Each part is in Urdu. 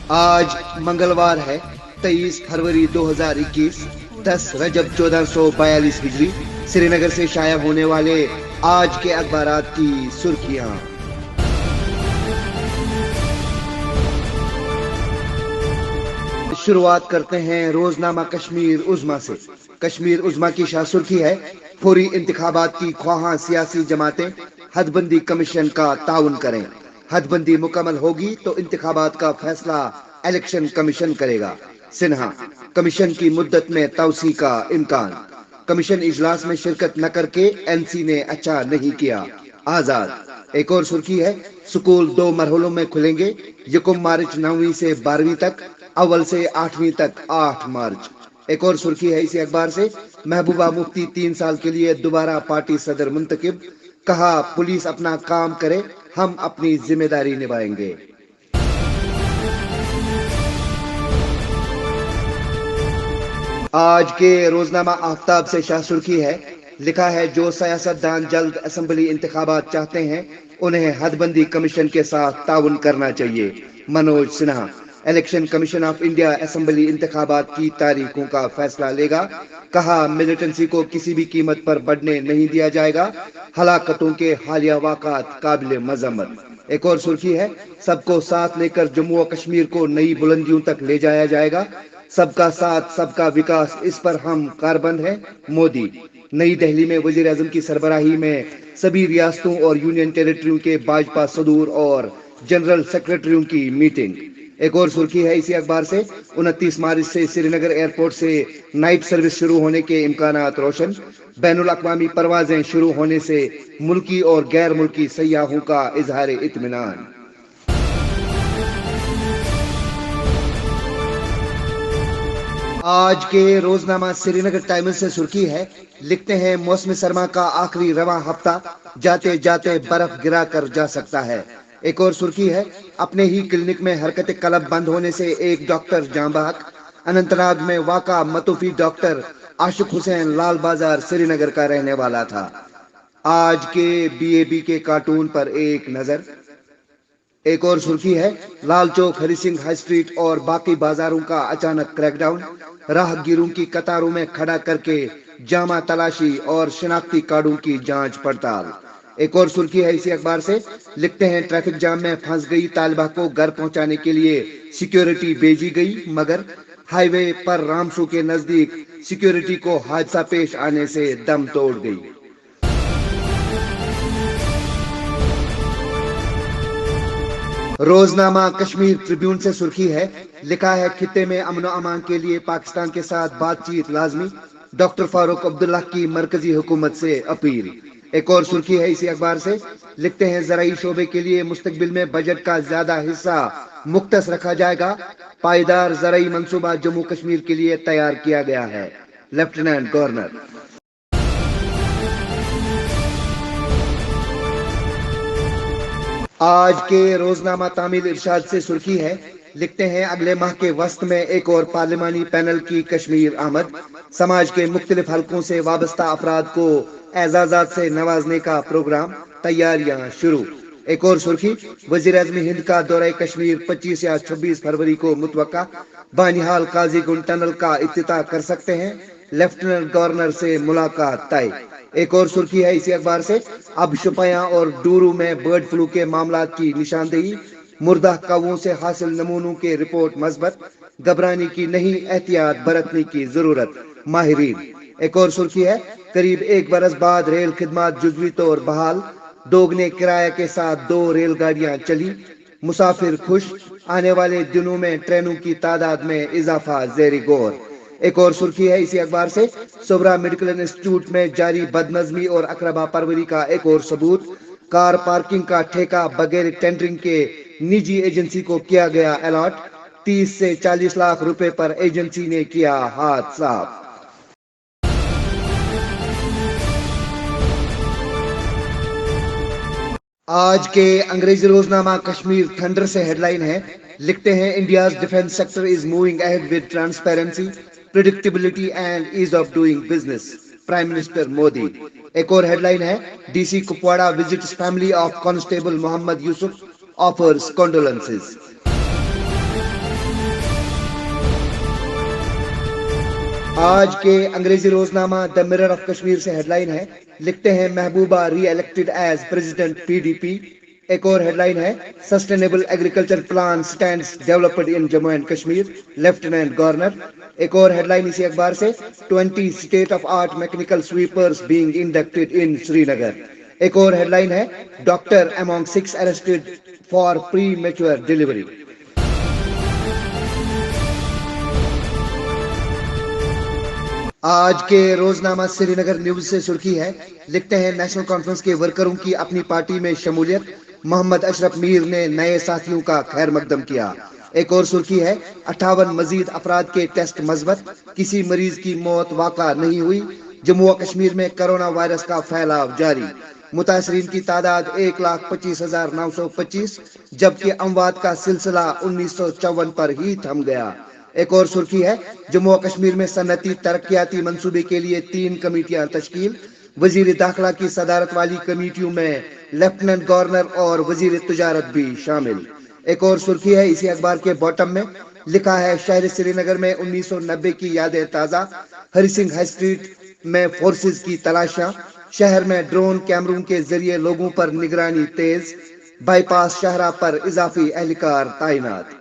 آج منگلوار ہے 23 فروری 2021 10 رجب 1442 ہجری۔ سری نگر سے شائع ہونے والے آج کے اخبارات کی سرخیاں۔ شروعات کرتے ہیں روزنامہ کشمیر عظمیٰ سے۔ کشمیر عظمیٰ کی شاہ سرخی ہے: فوری انتخابات کی خواہاں سیاسی جماعتیں حد بندی کمیشن کا تعاون کریں۔ حد بندی مکمل ہوگی تو انتخابات کا فیصلہ الیکشن کمیشن کرے گا۔ سنہا: کمیشن کی مدت میں توسیع کا امکان۔ کمیشن اجلاس میں شرکت نہ کر کے این سی نے اچھا نہیں کیا۔ آزاد: ایک اور سرخی ہے: سکول 2 مرحلوں میں کھلیں گے۔ 1 مارچ 9ویں سے 12ویں تک، اول سے 8ویں تک 8 مارچ۔ ایک اور سرخی ہے اسی اخبار سے: محبوبہ مفتی 3 سال کے لیے دوبارہ پارٹی صدر منتخب، کہا پولیس اپنا کام کرے، ہم اپنی ذمہ داری نبھائیں گے۔ آج کے روزنامہ آفتاب سے شاہ سرخی ہے: لکھا ہے جو سیاستدان جلد اسمبلی انتخابات چاہتے ہیں انہیں حد بندی کمیشن کے ساتھ تعاون کرنا چاہیے۔ Manoj Sinha: election commission of India assembly انتخابات کی تاریخوں کا فیصلہ لے گا، کہا ملیٹنسی کو کسی بھی قیمت پر بڑھنے نہیں دیا جائے گا، ہلاکتوں کے حالیہ واقعات قابل مذمت۔ ایک اور سرخی ہے: سب کو ساتھ لے کر جموں و کشمیر کو نئی بلندیوں تک لے جایا جائے گا، سب کا ساتھ سب کا وکاس، اس پر ہم کاربند ہیں، مودی۔ نئی دہلی میں وزیر اعظم کی سربراہی میں سبھی ریاستوں اور یونین ٹیریٹریوں کے باجپا صدور اور جنرل سیکرٹریوں کی میٹنگ۔ ایک اور سرخی ہے اسی اخبار سے: 29 مارچ سے سری نگر ایئرپورٹ سے نائٹ سروس شروع ہونے کے امکانات روشن۔ بین الاقوامی پروازیں شروع ہونے سے ملکی اور غیر ملکی سیاحوں کا اظہار اطمینان۔ آج کے روزنامہ سری نگر ٹائمز سے سرخی ہے: لکھتے ہیں موسم سرما کا آخری رواں ہفتہ جاتے جاتے برف گرا کر جا سکتا ہے۔ ایک اور سرخی ہے: اپنے ہی کلینک میں حرکت قلب بند ہونے سے ایک ڈاکٹر جاں بحق۔ اننت ناگ میں واقع متوفی ڈاکٹر عاشق حسین لال بازار سری نگر کا رہنے والا تھا۔ آج کے بی اے بی کے کارٹون پر ایک نظر۔ ایک اور سرخی ہے: لال چوک، ہری سنگھ ہائی اسٹریٹ اور باقی بازاروں کا اچانک کریک ڈاؤن، راہ گیروں کی قطاروں میں کھڑا کر کے جامع تلاشی اور شناختی کارڈوں کی جانچ پڑتال۔ ایک اور سرخی ہے اسی اخبار سے: لکھتے ہیں ٹریفک جام میں پھنس گئی طالبہ کو گھر پہنچانے کے لیے سیکیورٹی بھیجی گئی، مگر ہائی وے پر رامسو کے نزدیک سیکیورٹی کو حادثہ پیش آنے سے دم توڑ گئی۔ روزنامہ کشمیر ٹریبیون سے سرخی ہے: لکھا ہے خطے میں امن و امان کے لیے پاکستان کے ساتھ بات چیت لازمی، ڈاکٹر فاروق عبداللہ کی مرکزی حکومت سے اپیل۔ ایک اور سرخی ہے اسی اخبار سے: لکھتے ہیں زرعی شعبے کے لیے مستقبل میں بجٹ کا زیادہ حصہ مختص رکھا جائے گا، پائیدار زرعی منصوبہ جموں کشمیر کے لیے تیار کیا گیا ہے، لیفٹیننٹ گورنر۔ آج کے روزنامہ تعمیل ارشاد سے سرخی ہے: لکھتے ہیں اگلے ماہ کے وسط میں ایک اور پارلیمانی پینل کی کشمیر آمد، سماج کے مختلف حلقوں سے وابستہ افراد کو اعزازات سے نوازنے کا پروگرام، تیاریاں شروع۔ ایک اور سرخی: وزیر اعظم ہند کا دورہ کشمیر 25 یا 26 فروری کو متوقع، بانہال قاضی گنڈ ٹنل کا افتتاح کر سکتے ہیں، لیفٹیننٹ گورنر سے ملاقات طے۔ ایک اور سرخی ہے اسی اخبار سے: اب شوپیاں اور ڈورو میں برڈ فلو کے معاملات کی نشاندہی، مردہ کووں سے حاصل نمونوں کے رپورٹ مثبت، گھبرانے کی نہیں، احتیاط برتنے کی ضرورت، ماہرین۔ ایک اور سرخی ہے: قریب 1 برس بعد ریل خدمات جزوی طور بحال، دوگنے کرایہ کے ساتھ 2 ریل گاڑیاں چلی، مسافر خوش، آنے والے دنوں میں ٹرینوں کی تعداد میں اضافہ زیر غور۔ ایک اور سرخی ہے اسی اخبار سے: صبرا میڈیکل انسٹیٹیوٹ میں جاری بدنظمی اور اقربا پروری کا ایک اور ثبوت، کار پارکنگ کا ٹھیکہ بغیر ٹینڈرنگ کے نجی ایجنسی کو کیا گیا الاٹ، 30 سے 40 لاکھ روپے پر ایجنسی نے کیا ہاتھ صاف۔ آج کے انگریزی روزنامہ کشمیر تھنڈر سے ہیڈ لائن ہے: لکھتے ہیں India's defence sector is moving ahead with transparency, predictability and ease of doing business, prime minister Modi. ایک اور ہیڈ لائن ہے: D C Kupwara visits family of constable Mohammad Yusuf, offers condolences. آج کے انگریزی روزنامہ دی مرر آف کشمیر سے ہیڈ لائن ہے، لکھتے ہیں Mehbooba reelected as president PDP۔ ایک اور ہیڈ لائن ہے، sustainable agriculture plan stands developed in Jammu and Kashmir, lieutenant governor. ایک اور ہیڈ لائن اسی اخبار سے، 20 state of art mechanical sweepers being inducted in Srinagar. ایک اور ہیڈ لائن ہے، doctor among 6 arrested for premature delivery. آج کے روزنامہ سری نگر نیوز سے سرخی ہے، لکھتے ہیں نیشنل کانفرنس کے ورکروں کی اپنی پارٹی میں شمولیت، محمد اشرف میر نے نئے ساتھیوں کا خیر مقدم کیا۔ ایک اور سرخی ہے، 58 مزید افراد کے ٹیسٹ مثبت، کسی مریض کی موت واقع نہیں ہوئی۔ جموں و کشمیر میں کرونا وائرس کا پھیلاؤ جاری، متاثرین کی تعداد 1,25,925، جبکہ اموات کا سلسلہ 1954 پر ہی تھم گیا۔ ایک اور سرخی ہے، جموں و کشمیر میں صنعتی ترقیاتی منصوبے کے لیے 3 کمیٹیاں تشکیل، وزیر داخلہ کی صدارت والی کمیٹیوں میں لیفٹیننٹ گورنر اور وزیر تجارت بھی شامل۔ ایک اور سرخی ہے اسی اخبار کے باٹم میں، لکھا ہے شہر سری نگر میں 1990 کی یادیں تازہ، ہری سنگھ ہائی اسٹریٹ میں فورسز کی تلاشیاں، شہر میں ڈرون کیمروں کے ذریعے لوگوں پر نگرانی تیز، بائی پاس شاہراہ پر اضافی اہلکار تعینات۔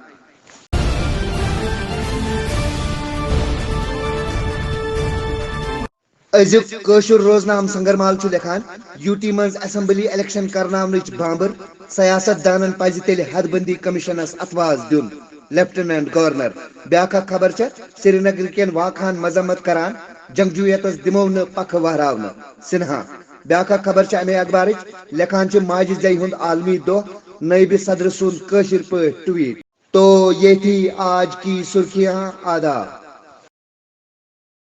ازیک کشر روزنامہ سنگرمال لکھان، یوٹی مز اسمبلی الیکشن کرناونچ بامبر، سیاست دانن پزِ تیلہِ حد بندی کمیشنس اتواز دین، لیفٹیننٹ گورنر۔ بیاکھ خبر سری نگر کین واقعہن مذمت کران، جنگجویتس دمو نہ پکھ وہراونہ، سنہا۔ بیاکھ خبر امے اخبار لکھان ماجہ زی ہند عالمی دہ، نائب صدر سند کشر پٲٹھۍ ٹویٹ۔ تو یہ تھی آج کی سرخیاں، آداب۔